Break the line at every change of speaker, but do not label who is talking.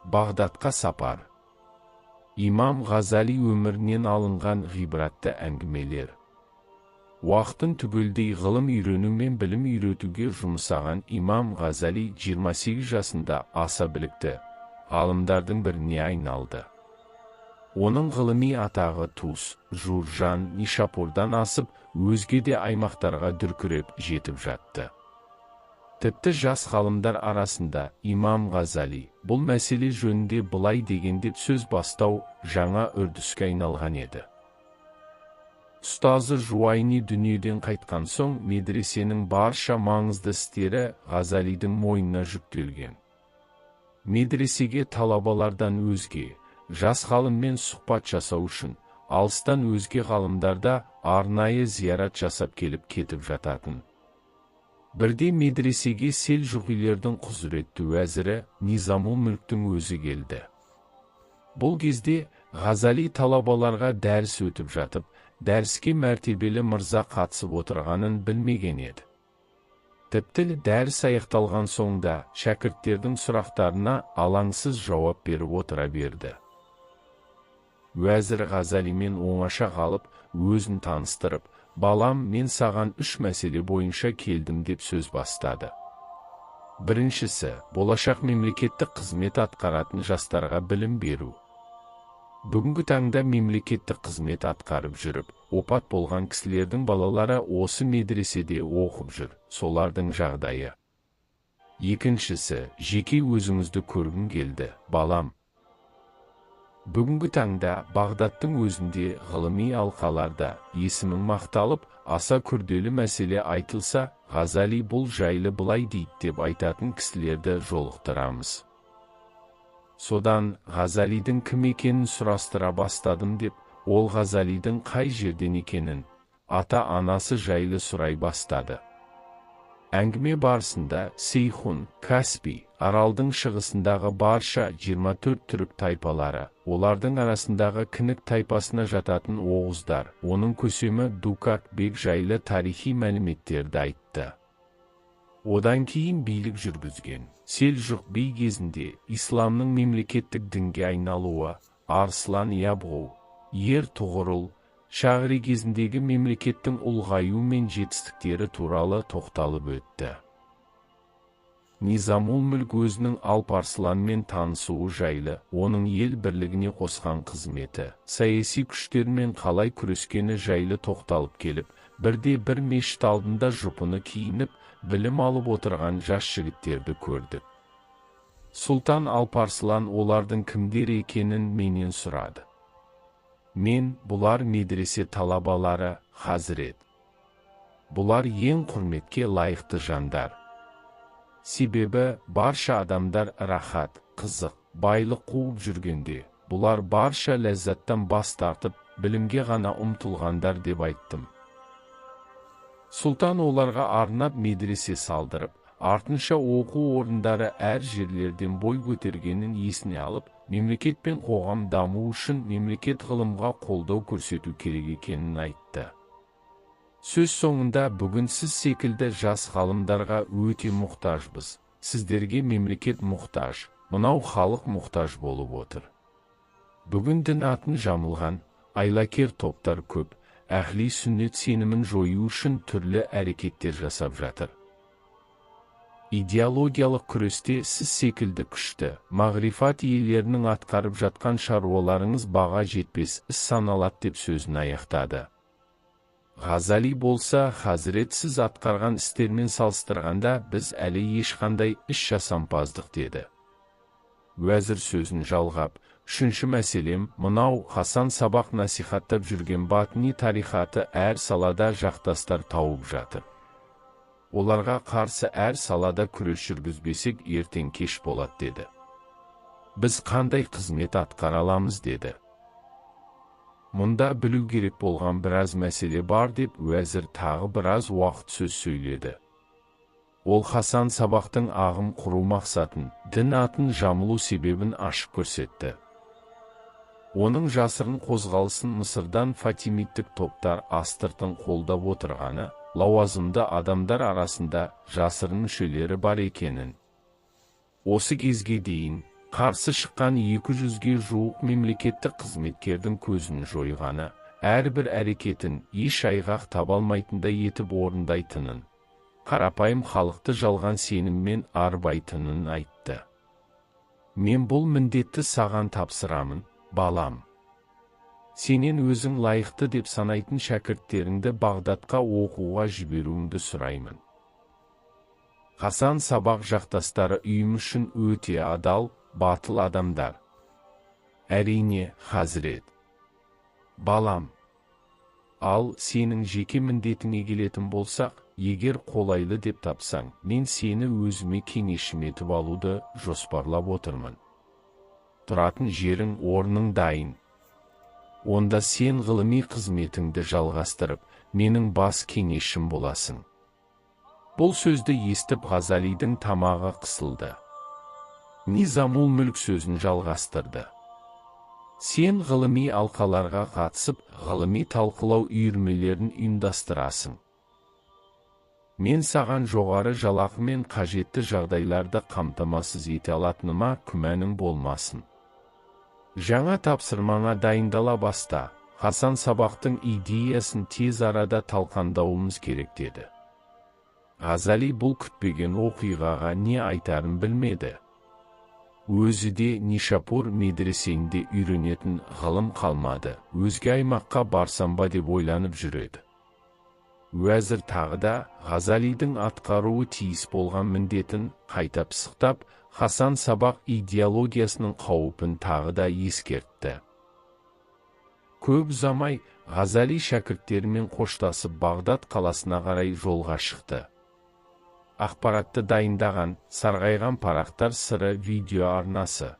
Бағдатқа сапар. Имам Ғазали өмірінен алынған ғибратты әңгімелер. Уақытын түгелдей ғылым үйрену мен білім үйретуге жұмсаған Имам Ғазали 28 жасында аса білікті ғалымдардың біріне айналды. Оның ғылыми атағы Тус, Журжан, Нишапурдан асып, өзге де аймақтарға дүркіреп жетіп жатты. Тіпті жас ғалымдар арасында Имам Ғазали бұл мәселе жөнінде былай дегендеп сөз бастау жаңа үрдіске айналған еді. Ұстазы Жуайни дүниеден қайтқан соң медресенің барша маңызды істері Ғазалидің мойнына жүктелген. Медресеге талабалардан өзге, жас ғалыммен сұхбат жасау үшін, алыстан өзге ғалымдарда арнайы зиярат жасап келіп кетіп жататын. Бірде медресеге селжұғилердің құзыретті уәзірі Низамул-Мүлктің өзі келді. Бұл кезде Ғазали талабаларға дәріс өтіп жатып, дәріске мәртебелі мырза қатысып отырғанын білмеген еді. Тіпті дәріс аяқталған соңда шәкірттердің сұрақтарына алаңсыз жауап беріп отыра берді. Уәзір Ғазалимен оңаша қалып, өзін таныстырып, «Балам, мен саған 3 мәселе бойынша келдім» деп сөз бастады. Біріншісі, болашақ мемлекеттік қызмет атқаратын жастарға білім беру. Бүгінгі таңда мемлекеттік қызмет атқарып жүріп, опат болған кісілердің балалары осы медреседе оқып жүр, солардың жағдайы. Екіншісі, жеке өзіңізді көргім келді, балам. Бүгінгі таңда Бағдаттың өзінде ғылыми алқаларда есімің мақталып, аса күрделі мәселе айтылса, Ғазали бұл жайлы былай дейді деп айтатын кісілерді жолықтырамыз. Содан Ғазалидің кім екенін сұрастыра бастадым деп, ол Ғазалидің қай жерден екенін, ата-анасы жайлы сұрай бастады. Әңгіме барысында Сейхун, Каспий, Аралдың шығысындағы барша 24 түрік тайпалары, олардың арасындағы Кінік тайпасына жататын оғыздар, оның көсемі Дукак бек жайлы тарихи мәліметтерді айтты. Одан кейін билік жүргізген Селжұқ бей кезінде исламның мемлекеттік дінге айналуы, Арслан Ябғу, Ер Тұғырыл, Шағри кезіндегі мемлекеттің ұлғаю мен жетістіктері туралы тоқталып өтті. Низамул-Мүлк өзінің Алпарсыланмен танысуы жайлы, оның ел бірлігіне қосқан қызметі, саяси күштермен қалай күрескені жайлы тоқталып келіп, бірде бір мешіт алдында жұпыны киініп, білім алып отырған жас жігіттерді көрдік. Сұлтан Алпарсылан олардың кімдер екенін менен сұрады. Мен, бұлар медресе талабалары, Хазірет. Бұлар ең құрметке лайықты жандар. Себебі барша адамдар рахат, қызық, байлық қуып жүргенде, бұлар барша ләззаттан бас тартып, білімге ғана ұмтылғандар деп айттым. Сұлтан оларға арнап медресе салдырып, артынша оқу орындары әр жерлерден бой көтергенін есіне алып, мемлекет пен қоғам даму үшін мемлекет ғылымға қолдау көрсету керек екенін айтты. Сөз соңында бүгін сіз секілді жас ғалымдарға өте мұқтажбыз. Сіздерге мемлекет мұқтаж, мынау халық мұқтаж болып отыр. Бүгін дін атын жамылған, айлакер топтар көп, әхли сүннет сенімін жою үшін түрлі әрекеттер жасап жатыр. Идеологиялық күресте сіз секілді күшті, мағрифат иелерінің атқарып жатқан шаруаларыңыз баға жетпес іс саналады деп сөзін аяқтады. Ғазали болса, Хазірет сіз атқарған істермен салыстырғанда біз әлі ешқандай іс жасампаздық деді. Уәзір сөзін жалғап, үшінші мәселем, мынау Хасан сабақ насихаттап жүрген батыни тарихаты әр салада жақтастар тауып жатыр. Оларға қарсы әр салада күрес жүргізбесек ертең кеш болады деді. Біз қандай қызмет атқара аламыз деді. Мұнда білу керек болған біраз мәселе бар деп уәзір тағы біраз уақыт сөз сөйледі. Ол Хасан сабақтың ағым құру мақсатын, дін атын жамылу себебін ашып көрсетті. Оның жасырын қозғалысын Мысырдан фатимиттік топтар астыртын қолдап отырғаны, лауазымды адамдар арасында жасырын мүшелері бар екенін. Осы кезге дейін қарсы шыққан 200-ге жуық мемлекеттік қызметкердің көзін жойғаны, әрбір әрекетін еш айғақ таба алмайтындай етіп орындайтынын, қарапайым халықты жалған сеніммен арбайтынын айтты. Мен бұл міндетті саған тапсырамын, балам. Сенен өзің лайықты деп санайтын шәкірттеріңді Бағдадқа оқуға жіберуіңді сұраймын. Хасан Сабақ жақтастары үйім үшін өте адал, батыл адамдар. Әрине, Хазірет. Балам. Ал сенің жеке міндетіңе келетін болсақ, егер қолайлы деп тапсаң, мен сені өзіме кеңесшім етіп алуды жоспарлап отырмын. Тұратын жерің, орның дайын. Онда сен ғылыми қызметіңді жалғастырып, менің бас кеңесшім боласың. Бұл сөзді естіп Ғазалидің тамағы қысылды. Низамул Мүлк сөзін жалғастырды. Сен ғылыми алқаларға қатысып, ғылыми талқылау үйірмелерін ұйымдастырасың. Мен саған жоғары жалақы мен қажетті жағдайларды қамтамасыз ете алатыныма күмәнің болмасын. Жаңа тапсырмаңа дайындала баста. Хасан Сабақтың идеясын тез арада талқандауымыз керек деді. Ғазали бұл күтпеген оқиғаға не айтарын білмеді. Өзі де Нишапур медресесінде үйренетін ғылым қалмады, өзге аймаққа барсам ба деп ойланып жүреді. Уәзір тағы да Ғазалидің атқаруы тиіс болған міндетін қайта пысықтап, Хасан Сабақ идеологиясының қауіпін тағы да ескертті. Көп ұзамай Ғазали шәкірттерімен қоштасып Бағдад қаласына қарай жолға шықты. Ақпаратты дайындаған Сарғайған парақтар сыры видео арнасы.